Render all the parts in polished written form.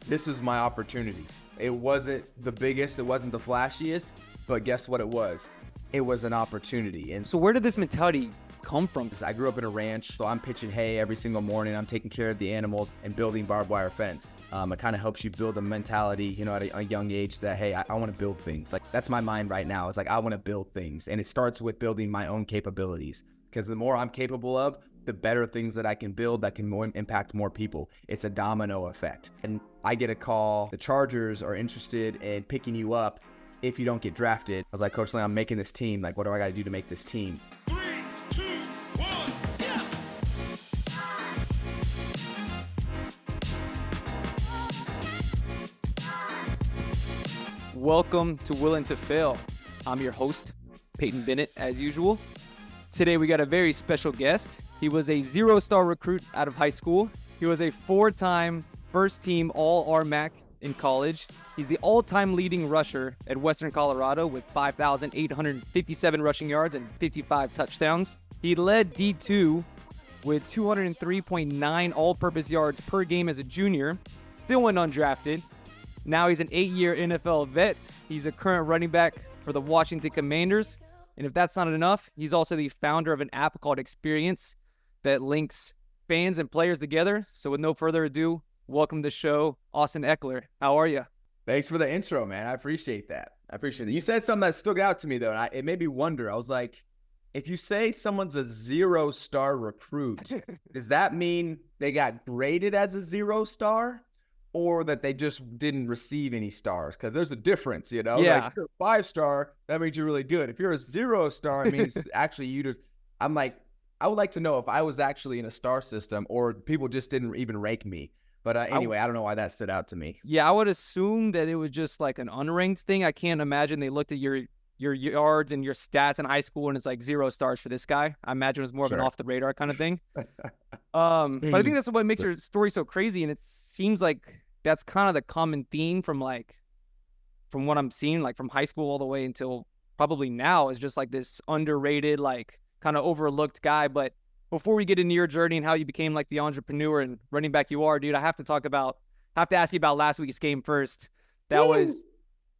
this is my opportunity. It wasn't the biggest, it wasn't the flashiest, but guess what it was? It was an opportunity. And So where did this mentality come from? I grew up in a ranch, so I'm pitching hay every single morning. I'm taking care of the animals and building barbed wire fence. It kind of helps you build a mentality, at a young age that, hey, I want to build things. Like, that's my mind right now. It's like, I want to build things. And it starts with building my own capabilities, because the more I'm capable of, the better things that I can build that can impact more people. It's a domino effect. And I get a call, the Chargers are interested in picking you up if you don't get drafted. I was like, Coach Lane, I'm making this team. Like, what do I got to do to make this team? 3, 2, 1, yeah! Welcome to Willing to Fail. I'm your host, Peyton Bennett, as usual. Today we got a very special guest. He was a 0-star recruit out of high school. He was a 4-time first-team All-RMAC in college. He's the all-time leading rusher at Western Colorado with 5,857 rushing yards and 55 touchdowns. He led D2 with 203.9 all-purpose yards per game as a junior. Still went undrafted. Now he's an 8-year NFL vet. He's a current running back for the Washington Commanders. And if that's not enough, he's also the founder of an app called Experience that links fans and players together. So with no further ado, welcome to the show, Austin Ekeler. How are you? Thanks for the intro, man. I appreciate that. You said something that stuck out to me, though, and it made me wonder. I was like, if you say someone's a 0-star recruit, does that mean they got graded as a 0-star, or that they just didn't receive any stars? Because there's a difference, Yeah. Like, if you're a 5-star, that means you're really good. If you're a 0-star, it means actually I'm like, I would like to know if I was actually in a star system or people just didn't even rank me. But anyway, I don't know why that stood out to me. Yeah, I would assume that it was just like an unranked thing. I can't imagine they looked at your yards and your stats in high school and it's like 0 stars for this guy. I imagine it was more of an off the radar kind of thing. But I think that's what makes your story so crazy. And it seems like that's kind of the common theme from what I'm seeing, like from high school all the way until probably now, is just like this underrated, like kind of overlooked guy. But before we get into your journey and how you became like the entrepreneur and running back you are, dude, I have to ask you about last week's game first. That was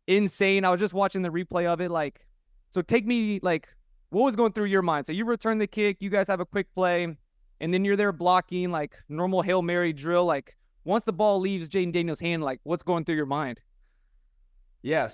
insane. I was just watching the replay of it. Like, so take me, like, what was going through your mind? So you return the kick, you guys have a quick play, and then you're there blocking, like normal Hail Mary drill. Like, once the ball leaves Jaden Daniels' hand, like, what's going through your mind? Yeah,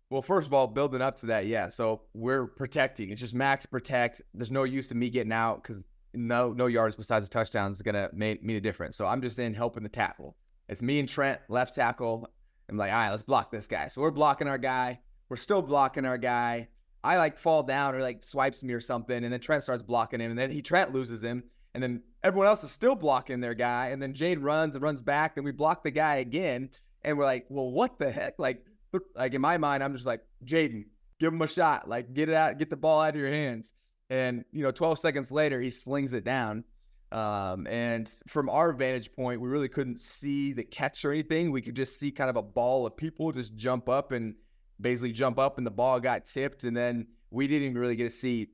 well, first of all, building up to that, yeah. So we're protecting. It's just max protect. There's no use of me getting out because no yards besides the touchdowns is gonna make a difference. So I'm just in helping the tackle. It's me and Trent, left tackle. I'm like, all right, let's block this guy. So we're blocking our guy. We're still blocking our guy. I like fall down or like swipes me or something, and then Trent starts blocking him, and then Trent loses him, and then everyone else is still blocking their guy, and then Jade runs back, and we block the guy again, and we're like, well, what the heck? Like in my mind, I'm just like, Jaden, give him a shot. Like, get it out, get the ball out of your hands. And, 12 seconds later, he slings it down. And from our vantage point, we really couldn't see the catch or anything. We could just see kind of a ball of people just jump up, and the ball got tipped. And then we didn't even really get to see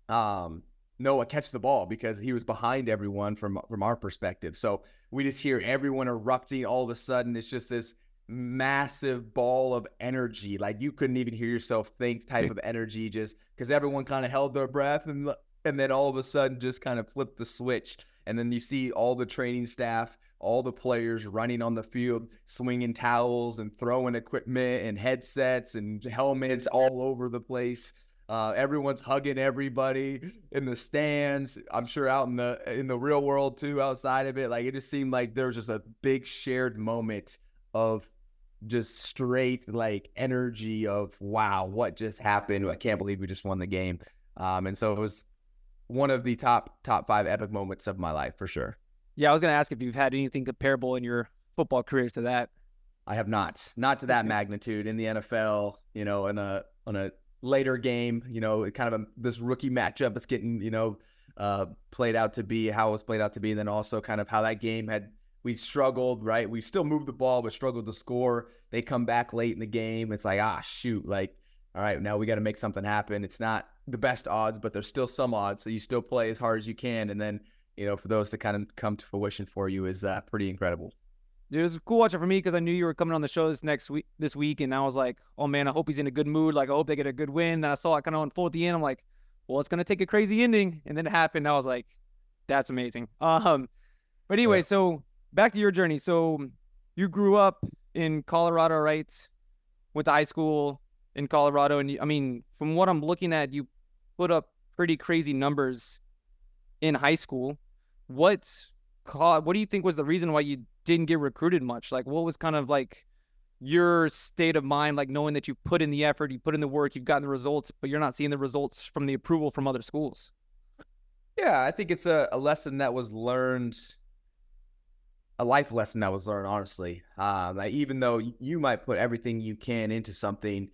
Noah catch the ball because he was behind everyone from our perspective. So we just hear everyone erupting. All of a sudden, it's just this massive ball of energy, like you couldn't even hear yourself think type of energy, just because everyone kind of held their breath, and then all of a sudden just kind of flipped the switch, and then you see all the training staff, all the players running on the field, swinging towels and throwing equipment and headsets and helmets all over the place. Everyone's hugging everybody in the stands. I'm sure out in the real world too, outside of it. Like, it just seemed like there was just a big shared moment of just straight like energy of, wow, what just happened? I can't believe we just won the game. And so it was one of the top 5 epic moments of my life for sure. Yeah, I was going to ask if you've had anything comparable in your football careers to that. I have not to that magnitude in the NFL, on a later game, kind of this rookie matchup it's getting, played out to be how it was played out to be. And then also kind of how that game we struggled, right? We still moved the ball, but struggled to score. They come back late in the game. It's like, shoot, like, all right, now we got to make something happen. It's not the best odds, but there's still some odds. So you still play as hard as you can. And then, for those to kind of come to fruition for you is pretty incredible. Dude, it was cool watching for me because I knew you were coming on the show this week, and I was like, oh man, I hope he's in a good mood. Like, I hope they get a good win. And I saw it kind of unfold at the end. I'm like, well, it's gonna take a crazy ending, and then it happened. I was like, that's amazing. But anyway, Yeah. so back to your journey. So you grew up in Colorado, right? Went to high school in Colorado, and I mean, from what I'm looking at, you put up pretty crazy numbers in high school. What do you think was the reason why you didn't get recruited much? Like, what was kind of like your state of mind, like knowing that you put in the effort, you put in the work, you've gotten the results, but you're not seeing the results from the approval from other schools? Yeah, I think it's a lesson that was learned, a life lesson that was learned, honestly. Like, even though you might put everything you can into something,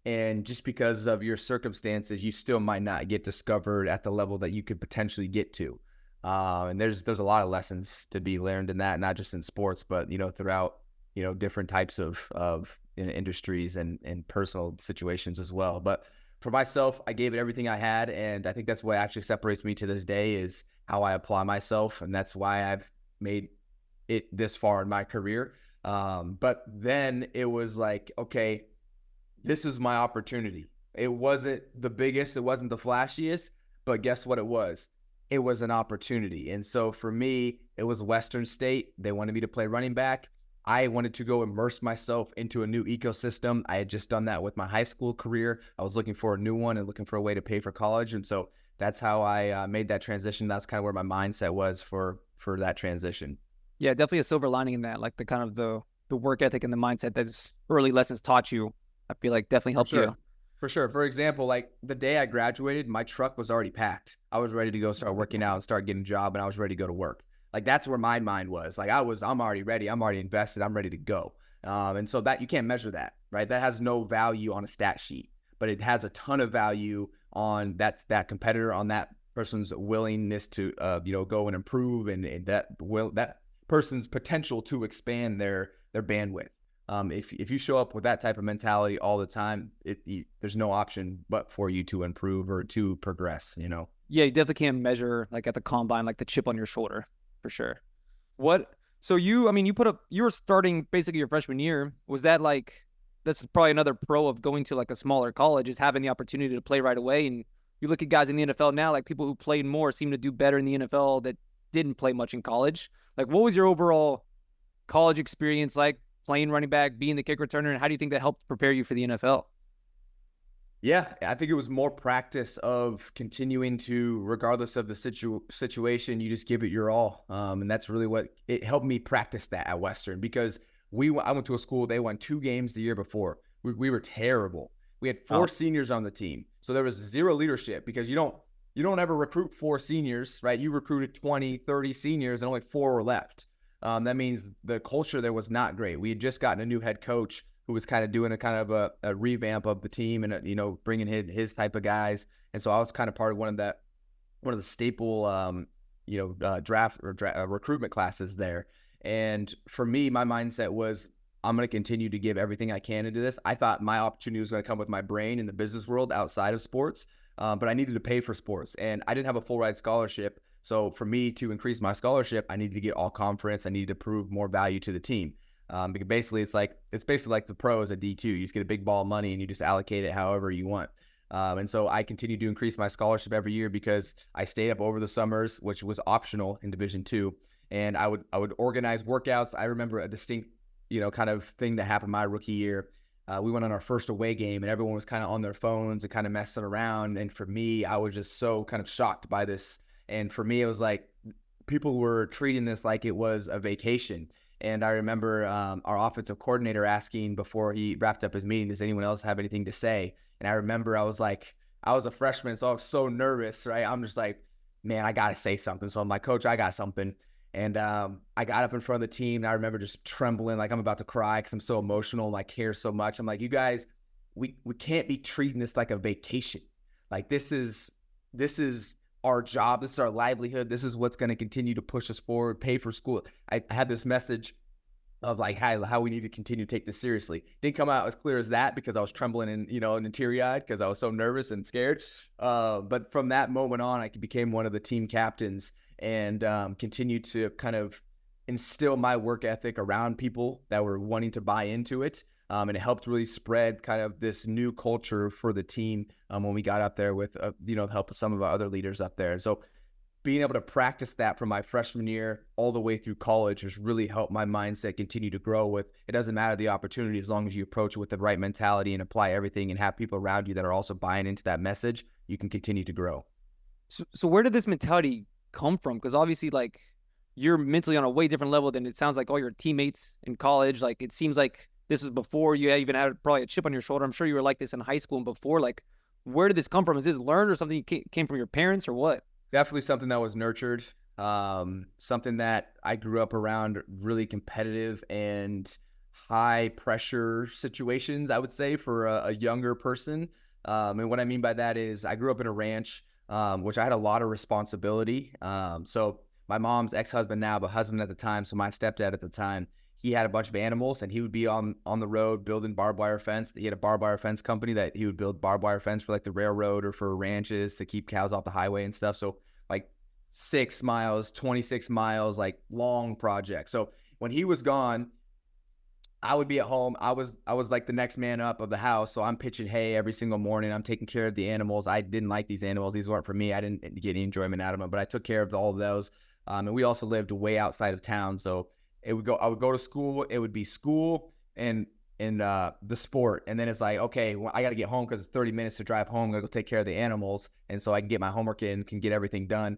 and just because of your circumstances, you still might not get discovered at the level that you could potentially get to. And there's a lot of lessons to be learned in that, not just in sports, but, throughout, different types of industries and personal situations as well. But for myself, I gave it everything I had. And I think that's what actually separates me to this day is how I apply myself. And that's why I've made it this far in my career. But then it was like, okay, this is my opportunity. It wasn't the biggest, it wasn't the flashiest, but guess what it was? It was an opportunity. And so for me, it was Western State. They wanted me to play running back. I wanted to go immerse myself into a new ecosystem. I had just done that with my high school career. I was looking for a new one and looking for a way to pay for college. And so that's how I made that transition. That's kind of where my mindset was for that transition. Yeah, definitely a silver lining in that, like the kind of the work ethic and the mindset that early lessons taught you. I feel like definitely helped you. For sure. For example, like the day I graduated, my truck was already packed. I was ready to go start working out and start getting a job, and I was ready to go to work. Like, that's where my mind was. Like, I'm already ready. I'm already invested. I'm ready to go. And so that you can't measure that, right? That has no value on a stat sheet, but it has a ton of value on that competitor, on that person's willingness to, go and improve, and that person's potential to expand their bandwidth. If you show up with that type of mentality all the time, there's no option but for you to improve or to progress, Yeah, you definitely can't measure like at the combine, like the chip on your shoulder, for sure. So you were starting basically your freshman year. Was that like, this is probably another pro of going to like a smaller college, is having the opportunity to play right away. And you look at guys in the NFL now, like people who played more seem to do better in the NFL that didn't play much in college. Like, what was your overall college experience like, playing running back, being the kick returner, and how do you think that helped prepare you for the NFL? Yeah, I think it was more practice of continuing to, regardless of the situation, you just give it your all. And that's really what it helped me practice that at Western, because I went to a school, they won 2 games the year before. We were terrible. We had 4 seniors on the team. So there was zero leadership, because you don't ever recruit 4 seniors, right? You recruited 20, 30 seniors and only 4 were left. That means the culture there was not great. We had just gotten a new head coach who was kind of doing a revamp of the team and, bringing his type of guys. And so I was kind of part of one of the staple, draft or recruitment classes there. And for me, my mindset was, I'm going to continue to give everything I can into this. I thought my opportunity was going to come with my brain in the business world outside of sports, but I needed to pay for sports, and I didn't have a full ride scholarship. So for me to increase my scholarship, I needed to get all conference. I needed to prove more value to the team. Because basically it's basically like the pros at D2. You just get a big ball of money and you just allocate it however you want. And so I continued to increase my scholarship every year because I stayed up over the summers, which was optional in Division II. And I would organize workouts. I remember a distinct, kind of thing that happened my rookie year. We went on our first away game and everyone was kind of on their phones and kind of messing around. And for me, I was just so kind of shocked by this. And for me, it was like people were treating this like it was a vacation. And I remember our offensive coordinator asking before he wrapped up his meeting, does anyone else have anything to say? And I remember I was a freshman, so I was so nervous, right? I'm just like, man, I got to say something. So I'm like, Coach, I got something. And I got up in front of the team, and I remember just trembling like I'm about to cry because I'm so emotional and I care so much. I'm like, you guys, we can't be treating this like a vacation. Like, this is our job. This is our livelihood. This is what's going to continue to push us forward, pay for school. I had this message of like how we need to continue to take this seriously. Didn't come out as clear as that because I was trembling and teary-eyed because I was so nervous and scared. But from that moment on, I became one of the team captains and continued to kind of instill my work ethic around people that were wanting to buy into it. And it helped really spread kind of this new culture for the team when we got up there with, the help of some of our other leaders up there. And so being able to practice that from my freshman year all the way through college has really helped my mindset continue to grow with, it doesn't matter the opportunity, as long as you approach it with the right mentality and apply everything and have people around you that are also buying into that message, you can continue to grow. So where did this mentality come from? Because obviously, like, you're mentally on a way different level than it sounds like all your teammates in college. Like, it seems like this was before you even had probably a chip on your shoulder. I'm sure you were like this in high school and before. Like, where did this come from? Is this learned or something came from your parents or what? Definitely something that was nurtured, something that I grew up around, really competitive and high pressure situations, I would say, for a younger person. And what I mean by that is I grew up in a ranch, which I had a lot of responsibility. So my mom's ex-husband now, but husband at the time, so my stepdad at the time, he had a bunch of animals and he would be on the road building barbed wire fence. He had a barbed wire fence company that he would build barbed wire fence for like the railroad or for ranches to keep cows off the highway and stuff. So like 6 miles, 26 miles, like long projects. So when he was gone, I would be at home. I was like the next man up of the house. So I'm pitching hay every single morning. I'm taking care of the animals. I didn't like these animals. These weren't for me. I didn't get any enjoyment out of them, but I took care of all of those. And we also lived way outside of town. So I would go to school. It would be school and the sport. And then it's like, okay, well, I got to get home because it's 30 minutes to drive home. I'm going to go take care of the animals. And so I can get my homework in, can get everything done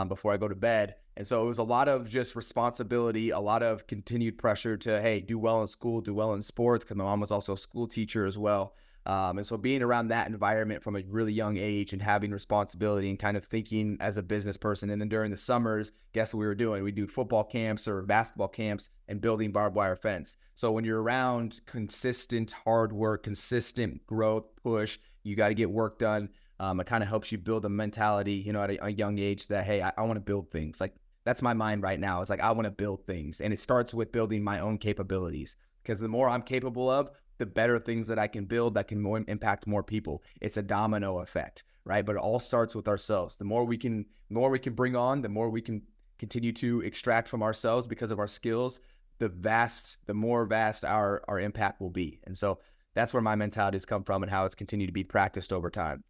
before I go to bed. And so it was a lot of just responsibility, a lot of continued pressure to, hey, do well in school, do well in sports, because my mom was also a school teacher as well. And so being around that environment from a really young age and having responsibility and kind of thinking as a business person. And then during the summers, guess what we were doing? We do football camps or basketball camps and building barbed wire fence. So when you're around consistent hard work, consistent growth, push, you got to get work done. It kind of helps you build a mentality, at a young age that, hey, I want to build things. Like, that's my mind right now. It's like, I want to build things. And it starts with building my own capabilities, because the more I'm capable of, the better things that I can build that can impact more people. It's a domino effect, right? But it all starts with ourselves. The more we can bring on, the more we can continue to extract from ourselves because of our skills, the more vast our impact will be. And so that's where my mentality has come from and how it's continued to be practiced over time.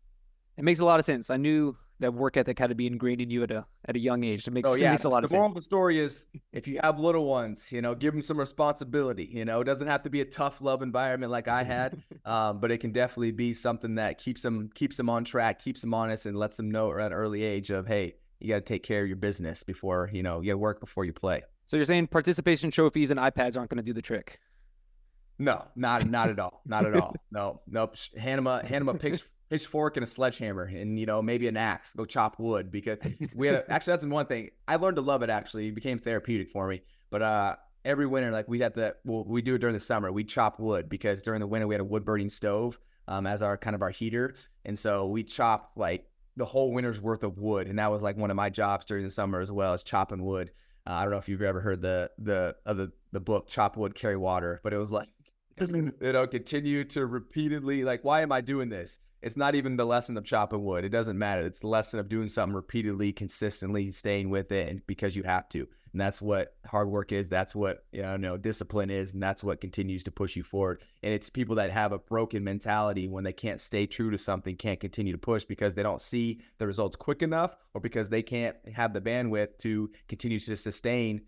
It makes a lot of sense. I knew that work ethic had to be ingrained in you at a young age. It makes a lot of sense. The moral of the story is, if you have little ones, give them some responsibility. It doesn't have to be a tough love environment like I had, but it can definitely be something that keeps them on track, keeps them honest, and lets them know at an early age of, hey, you got to take care of your business before, you got to work before you play. So you're saying participation trophies and iPads aren't going to do the trick? No, not at all. Not at all. No, nope. Hand him a pitchfork and a sledgehammer and, maybe an axe, go chop wood, because actually, that's one thing. I learned to love it, actually. It became therapeutic for me. But every winter, like we do it during the summer. We chop wood because during the winter we had a wood burning stove as our heater. And so we chopped like the whole winter's worth of wood. And that was like one of my jobs during the summer as well, as chopping wood. I don't know if you've ever heard the book Chop Wood, Carry Water, but it was like, continue to repeatedly, like, why am I doing this? It's not even the lesson of chopping wood. It doesn't matter. It's the lesson of doing something repeatedly, consistently, staying with it, and because you have to. And that's what hard work is. That's what discipline is, and that's what continues to push you forward. And it's people that have a broken mentality when they can't stay true to something, can't continue to push because they don't see the results quick enough, or because they can't have the bandwidth to continue to sustain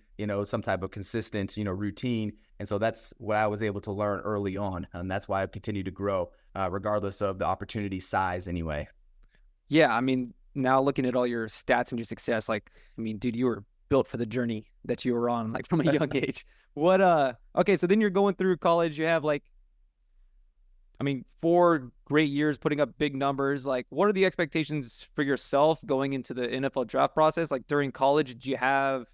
some type of consistent routine. And so that's what I was able to learn early on, and that's why I've continued to grow regardless of the opportunity size anyway. Yeah, I mean, now looking at all your stats and your success, dude, you were built for the journey that you were on, like, from a young age. Okay, so then you're going through college. You have 4 great years putting up big numbers. Like, what are the expectations for yourself going into the NFL draft process? Like, during college, did you have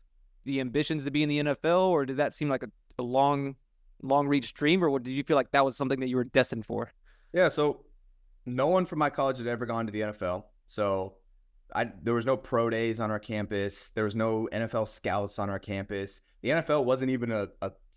the ambitions to be in the NFL, or did that seem like a long reach dream, or did you feel like that was something that you were destined for? Yeah, so no one from my college had ever gone to the NFL. So there was no pro days on our campus. There was no NFL scouts on our campus. The NFL wasn't even a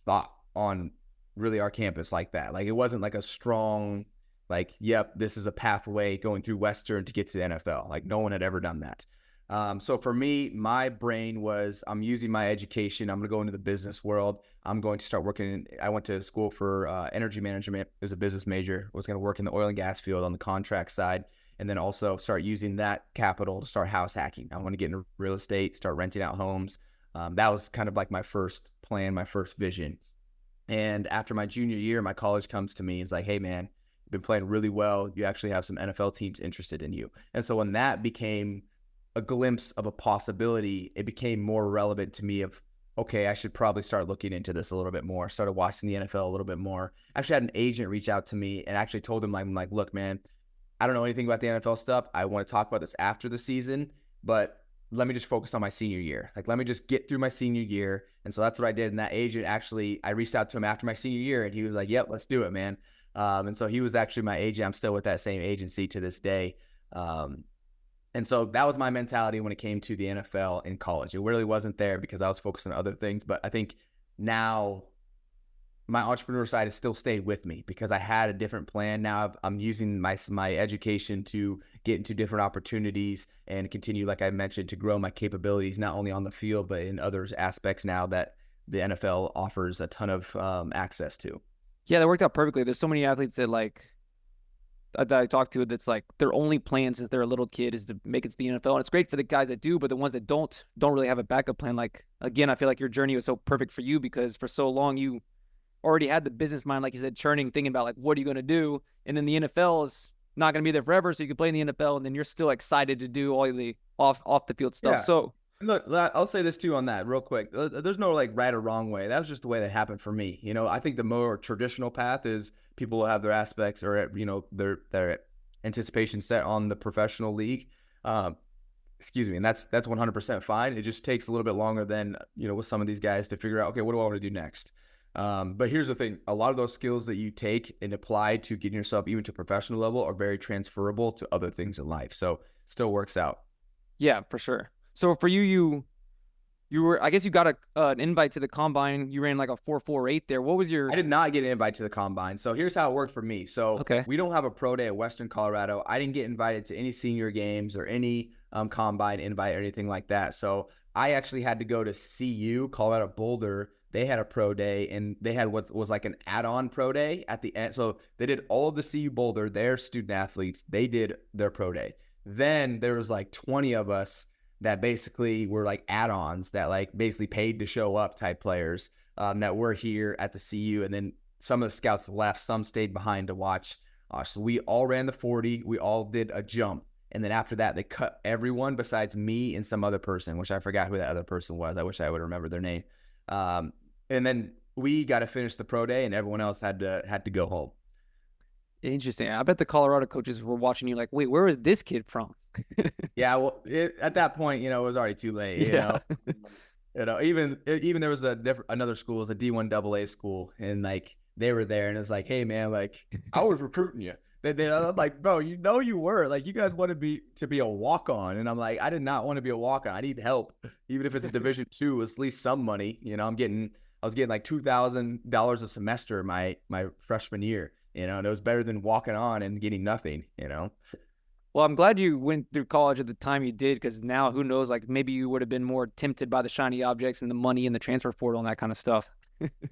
thought on really our campus like that. Like, it wasn't like a strong, like, yep, this is a pathway going through Western to get to the NFL. Like, no one had ever done that. So for me, my brain was, I'm using my education. I'm going to go into the business world. I'm going to start working. I went to school for energy management. It was a business major. I was going to work in the oil and gas field on the contract side, and then also start using that capital to start house hacking. I want to get into real estate, start renting out homes. That was kind of like my first plan, my first vision. And after my junior year, my college comes to me. It's like, hey, man, you've been playing really well. You actually have some NFL teams interested in you. And so when that became a glimpse of a possibility, it became more relevant to me of, okay, I should probably start looking into this a little bit more. Started watching the NFL a little bit more. Actually had an agent reach out to me and actually told him, I'm like, look, man, I don't know anything about the NFL stuff. I want to talk about this after the season, but let me just focus on my senior year. Like, let me just get through my senior year. And so that's what I did. And that agent actually, I reached out to him after my senior year and he was like, yep, let's do it, man. And so he was actually my agent. I'm still with that same agency to this day. And so that was my mentality when it came to the NFL in college. It really wasn't there because I was focused on other things. But I think now my entrepreneur side has still stayed with me because I had a different plan. Now I'm using my education to get into different opportunities and continue, like I mentioned, to grow my capabilities, not only on the field, but in other aspects now that the NFL offers a ton of access to. Yeah, that worked out perfectly. There's so many athletes that that I talked to that's like their only plan since they're a little kid is to make it to the NFL. And it's great for the guys that do, but the ones that don't really have a backup plan. Like, again, I feel like your journey was so perfect for you because for so long you already had the business mind, like you said, churning, thinking about like, what are you going to do? And then the NFL is not going to be there forever. So you can play in the NFL and then you're still excited to do all the off the field stuff. Yeah. So look, I'll say this too on that real quick. There's no like right or wrong way. That was just the way that happened for me. You know, I think the more traditional path is people will have their aspects or, you know, their anticipation set on the professional league. Excuse me. And that's 100% fine. It just takes a little bit longer than, you know, with some of these guys to figure out, okay, what do I want to do next? But here's the thing. A lot of those skills that you take and apply to getting yourself even to professional level are very transferable to other things in life. So still works out. Yeah, for sure. So for you were, I guess you got an invite to the combine. You ran like a 4.48 there. What was your? I did not get an invite to the combine. So here's how it worked for me. So we don't have a pro day at Western Colorado. I didn't get invited to any senior games or any combine invite or anything like that. So I actually had to go to CU, Colorado Boulder. They had a pro day and they had what was like an add-on pro day at the end. So they did all of the CU Boulder, their student athletes, they did their pro day. Then there was like 20 of us that basically were like add-ons that like basically paid to show up type players that were here at the CU. And then some of the scouts left, some stayed behind to watch. So we all ran the 40. We all did a jump. And then after that, they cut everyone besides me and some other person, which I forgot who that other person was. I wish I would remember their name. And then we got to finish the pro day and everyone else had to go home. Interesting. I bet the Colorado coaches were watching you like, wait, where is this kid from? Yeah, well, at that point, you know, it was already too late. You know, even there was another school, it was a D1 AA school, and like they were there, and it was like, hey man, like I was recruiting you. I'm like, bro, you know you were like, you guys wanted to be a walk-on, and I'm like, I did not want to be a walk-on. I need help, even if it's a Division II, it's at least some money. You know, I was getting like $2,000 a semester my freshman year. You know, and it was better than walking on and getting nothing. You know. Well, I'm glad you went through college at the time you did, because now who knows, like maybe you would have been more tempted by the shiny objects and the money and the transfer portal and that kind of stuff.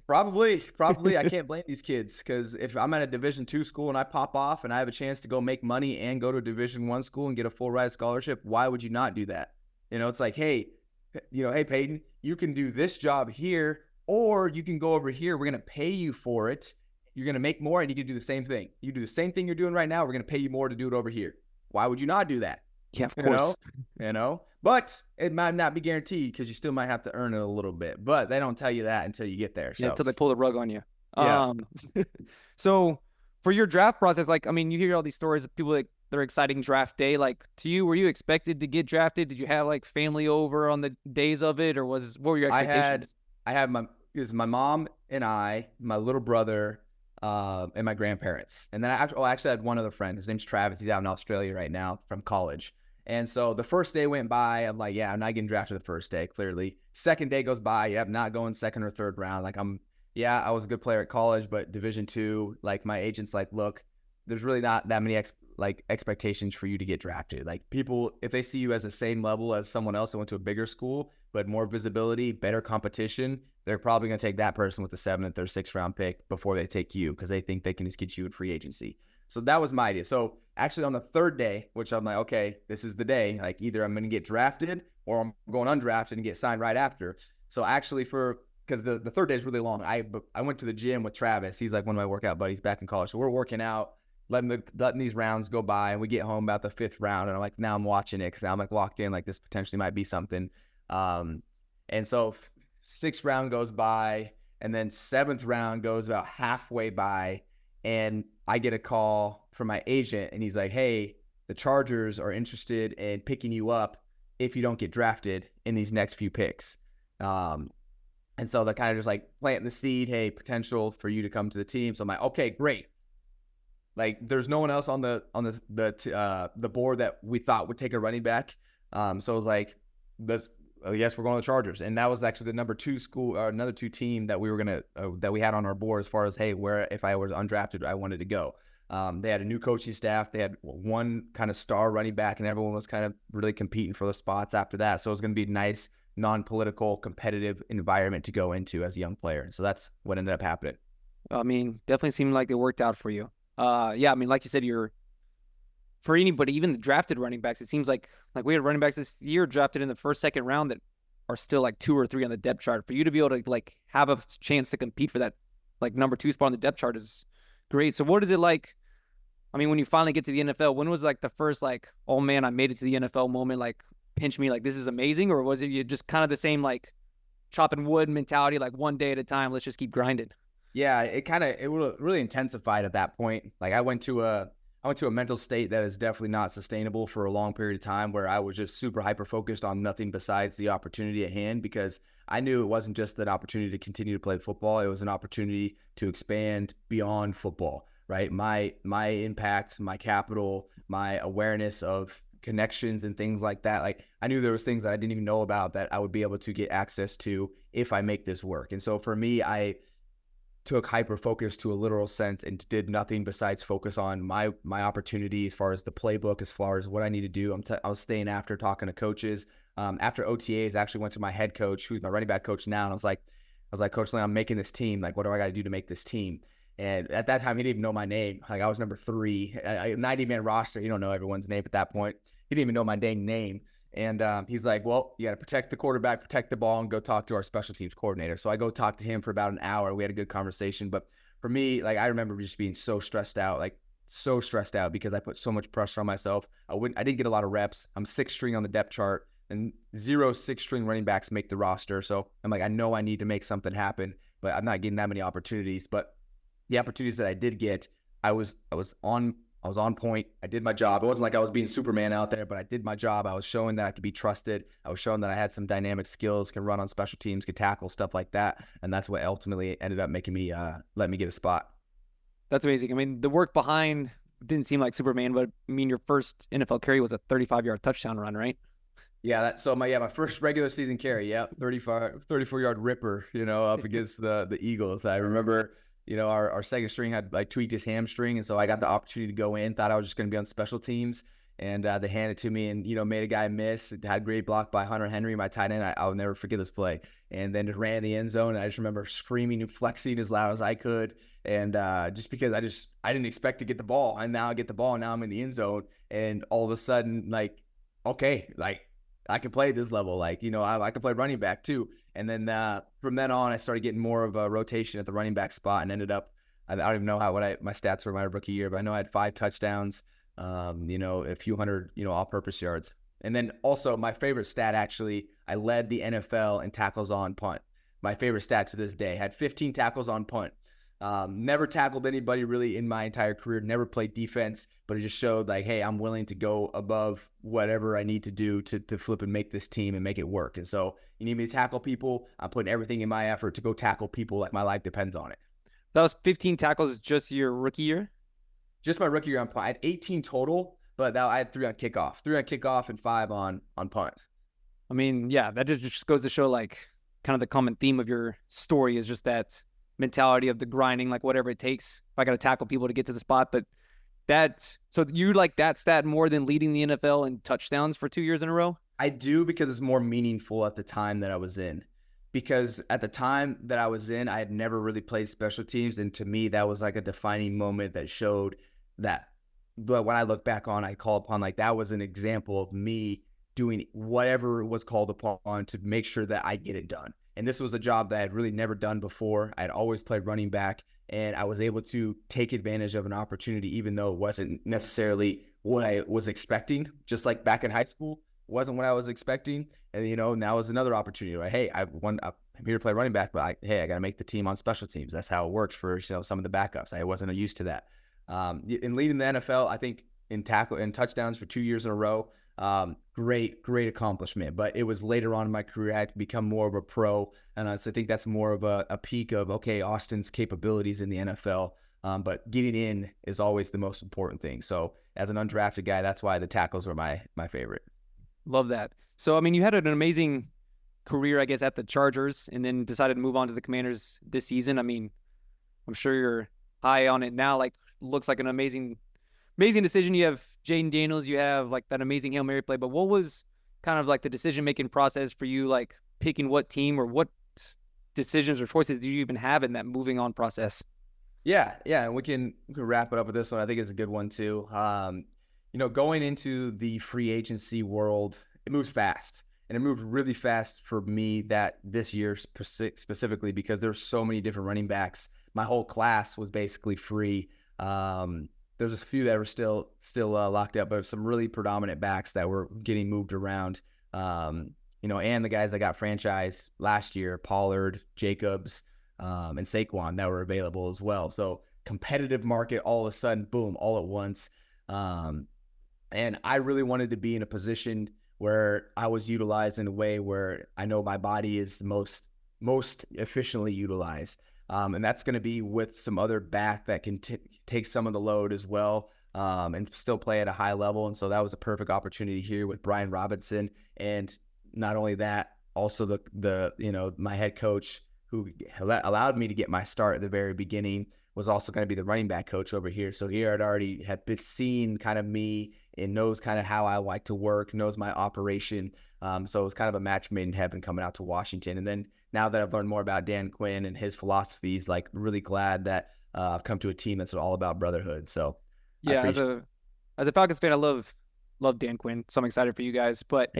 Probably. I can't blame these kids, because if I'm at a Division II school and I pop off and I have a chance to go make money and go to a Division I school and get a full ride scholarship, why would you not do that? You know, it's like, hey, hey Peyton, you can do this job here, or you can go over here. We're going to pay you for it. You're going to make more and you can do the same thing. You do the same thing you're doing right now. We're going to pay you more to do it over here. Why would you not do that? Yeah, of course. You know, but it might not be guaranteed because you still might have to earn it a little bit, but they don't tell you that until you get there. Yeah, until they pull the rug on you. Yeah. So for your draft process, like, I mean, you hear all these stories of people like their exciting draft day. Like, to you, were you expected to get drafted? Did you have like family over on the days of it, or what were your expectations? I had my mom and my little brother, and my grandparents. And then I actually had one other friend. His name's Travis. He's out in Australia right now from college. And so the first day went by. I'm like, yeah, I'm not getting drafted the first day, clearly. Second day goes by. Yep, not going second or third round. Like I was a good player at college, but Division II, like my agent's like, look, there's really not that many like expectations for you to get drafted. Like people, if they see you as the same level as someone else that went to a bigger school, but more visibility, better competition, they're probably going to take that person with the 7th or 6th round pick before they take you because they think they can just get you in free agency. So that was my idea. So actually on the 3rd day, which I'm like, okay, this is the day. Like either I'm going to get drafted or I'm going undrafted and get signed right after. So actually because the 3rd day is really long. I went to the gym with Travis. He's like one of my workout buddies back in college. So we're working out, letting these rounds go by, and we get home about the 5th round. And I'm like, now I'm watching it because now I'm like locked in. Like this potentially might be something. And so 6th round goes by, and then 7th round goes about halfway by, and I get a call from my agent, and he's like, "Hey, the Chargers are interested in picking you up if you don't get drafted in these next few picks." And so they're kind of just like planting the seed, hey, potential for you to come to the team. So I'm like, okay, great. Like there's no one else on the board that we thought would take a running back. So it was like, yes, we're going to the Chargers. And that was actually the number 2 school, or another 2 team that we were going to, that we had on our board as far as, hey, where if I was undrafted, I wanted to go. They had a new coaching staff. They had one kind of star running back, and everyone was kind of really competing for the spots after that. So it was going to be a nice, non-political, competitive environment to go into as a young player. So that's what ended up happening. I mean, definitely seemed like it worked out for you. Yeah, I mean, like you said, for anybody, even the drafted running backs, it seems like we had running backs this year drafted in the 1st, 2nd round that are still like 2 or 3 on the depth chart. For you to be able to like have a chance to compete for that like number 2 spot on the depth chart is great. So what is it like? I mean, when you finally get to the NFL, when was like the first like, oh man, I made it to the NFL moment, like pinch me, like this is amazing? Or was it just kind of the same like chopping wood mentality, like one day at a time, let's just keep grinding? Yeah, it really intensified at that point. Like I went to a mental state that is definitely not sustainable for a long period of time, where I was just super hyper focused on nothing besides the opportunity at hand, because I knew it wasn't just an opportunity to continue to play football. It was an opportunity to expand beyond football, right? My impact, my capital, my awareness of connections and things like that. Like I knew there was things that I didn't even know about that I would be able to get access to if I make this work. And so for me, I took hyper focus to a literal sense and did nothing besides focus on my opportunity as far as the playbook, as far as what I need to do. I was staying after talking to coaches. After OTAs, I actually went to my head coach, who's my running back coach now, and I was like, Coach Lane, I'm making this team. Like, what do I got to do to make this team? And at that time, he didn't even know my name. Like, I was number 3, 90-man roster. You don't know everyone's name at that point. He didn't even know my dang name. And he's like, well, you got to protect the quarterback, protect the ball, and go talk to our special teams coordinator. So I go talk to him for about an hour. We had a good conversation. But for me, like, I remember just being so stressed out because I put so much pressure on myself. I didn't get a lot of reps. I'm 6th string on the depth chart, and 0 6th string running backs make the roster. So I'm like, I know I need to make something happen, but I'm not getting that many opportunities. But the opportunities that I did get, I was on point. I did my job. It wasn't like I was being Superman out there, but I did my job. I was showing that I could be trusted. I was showing that I had some dynamic skills, can run on special teams, could tackle, stuff like that. And that's what ultimately ended up making me, let me get a spot. That's amazing. I mean, the work behind didn't seem like Superman, but I mean, your first NFL carry was a 35-yard touchdown run, right? Yeah, my first regular season carry, 34-yard ripper, up against the Eagles. I remember, our 2nd string had like tweaked his hamstring, and so I got the opportunity to go in. Thought I was just going to be on special teams, and they handed it to me, and made a guy miss. It had a great block by Hunter Henry, my tight end. I'll never forget this play. And then just ran in the end zone, and I just remember screaming and flexing as loud as I could, and just because I didn't expect to get the ball, and now I get the ball, and now I'm in the end zone, and all of a sudden, like, okay, like, I can play at this level. Like, I can play running back too. And then from then on, I started getting more of a rotation at the running back spot, and ended up, I don't even know what my stats were my rookie year, but I know I had 5 touchdowns, a few hundred, all-purpose yards. And then also my favorite stat, actually, I led the NFL in tackles on punt. My favorite stat to this day, had 15 tackles on punt. Never tackled anybody really in my entire career, never played defense, but it just showed like, hey, I'm willing to go above whatever I need to do to flip and make this team and make it work. And so you need me to tackle people, I'm putting everything in my effort to go tackle people like my life depends on it. That was 15 tackles just your rookie year? Just my rookie year on punt. I had 18 total, but I had 3 on kickoff and 5 on punt. I mean, yeah, that just goes to show like kind of the common theme of your story is just that mentality of the grinding, like whatever it takes. If I got to tackle people to get to the spot, but So you like that stat more than leading the NFL in touchdowns for 2 years in a row? I do, because it's more meaningful at the time that I was in. Because at the time that I was in, I had never really played special teams. And to me, that was like a defining moment that showed that. But when I look back on, I call upon like that was an example of me doing whatever was called upon to make sure that I get it done. And this was a job that I had really never done before. I had always played running back, and I was able to take advantage of an opportunity, even though it wasn't necessarily what I was expecting. Just like back in high school, wasn't what I was expecting. And, now is another opportunity. Like, hey, I'm here to play running back, but I got to make the team on special teams. That's how it works for, some of the backups. I wasn't used to that. In leading the NFL, I think in tackle and touchdowns for 2 years in a row, great accomplishment. But it was later on in my career I had to become more of a pro. And so I think that's more of a peak of, okay, Austin's capabilities in the NFL. But getting in is always the most important thing. So as an undrafted guy, that's why the tackles were my favorite. Love that. So, I mean, you had an amazing career, I guess, at the Chargers, and then decided to move on to the Commanders this season. I mean, I'm sure you're high on it now. Like, looks like an amazing decision. You have Jaden Daniels, you have like that amazing Hail Mary play. But what was kind of like the decision-making process for you, like picking what team, or what decisions or choices do you even have in that moving on process? Yeah. And we can wrap it up with this one. I think it's a good one too. Going into the free agency world, it moves fast. And it moved really fast for me that this year specifically, because there's so many different running backs. My whole class was basically free. There's a few that were still locked up, but some really predominant backs that were getting moved around. And the guys that got franchised last year, Pollard, Jacobs, and Saquon, that were available as well. So competitive market all of a sudden, boom, all at once. And I really wanted to be in a position where I was utilized in a way where I know my body is most efficiently utilized. And that's going to be with some other back that can take some of the load as well, and still play at a high level. And so that was a perfect opportunity here with Brian Robinson. And not only that, also the my head coach, who allowed me to get my start at the very beginning, was also going to be the running back coach over here. So here I'd already had been seen kind of me and knows kind of how I like to work, knows my operation. So it was kind of a match made in heaven coming out to Washington. And then now that I've learned more about Dan Quinn and his philosophies, like really glad that I've come to a team that's all about brotherhood. So yeah, as a Falcons fan, I love Dan Quinn. So I'm excited for you guys. But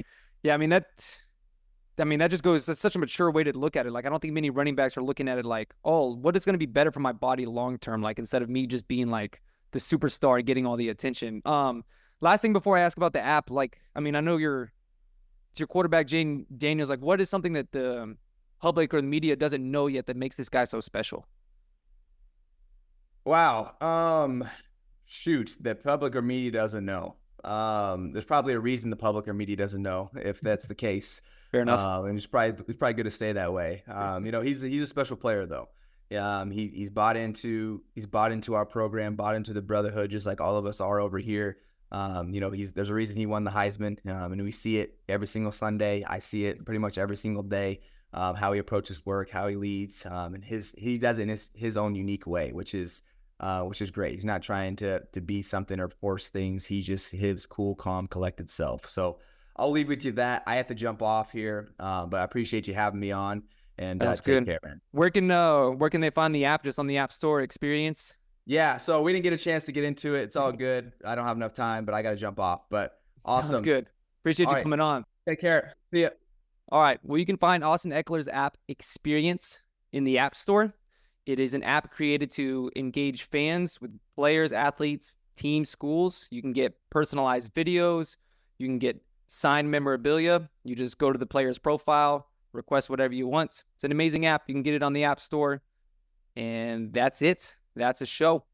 yeah, I mean that just goes, that's such a mature way to look at it. Like, I don't think many running backs are looking at it like, oh, what is going to be better for my body long term? Like, instead of me just being like the superstar and getting all the attention. Last thing before I ask about the app, like, I mean, I know your quarterback, Jaden Daniels. Like, what is something that the public or the media doesn't know yet that makes this guy so special? Wow. Shoot, the public or media doesn't know. There's probably a reason the public or media doesn't know, if that's the case. Fair enough. And it's probably good to stay that way. He's a special player though. He's bought into our program, bought into the brotherhood, just like all of us are over here. There's a reason he won the Heisman, and we see it every single Sunday. I see it pretty much every single day. How he approaches work, how he leads, and he does it in his own unique way, which is great. He's not trying to be something or force things. He's just his cool, calm, collected self. So I'll leave with you that. I have to jump off here, but I appreciate you having me on. And that's take good. Care, man. Where can they find the app? Just on the App Store experience? Yeah, so we didn't get a chance to get into it. It's all good. I don't have enough time, but I got to jump off. But awesome. That's good. Appreciate you coming on. Take care. See ya. All right. Well, you can find Austin Ekeler's app Experience in the App Store. It is an app created to engage fans with players, athletes, teams, schools. You can get personalized videos. You can get signed memorabilia. You just go to the player's profile, request whatever you want. It's an amazing app. You can get it on the App Store. And that's it. That's a show.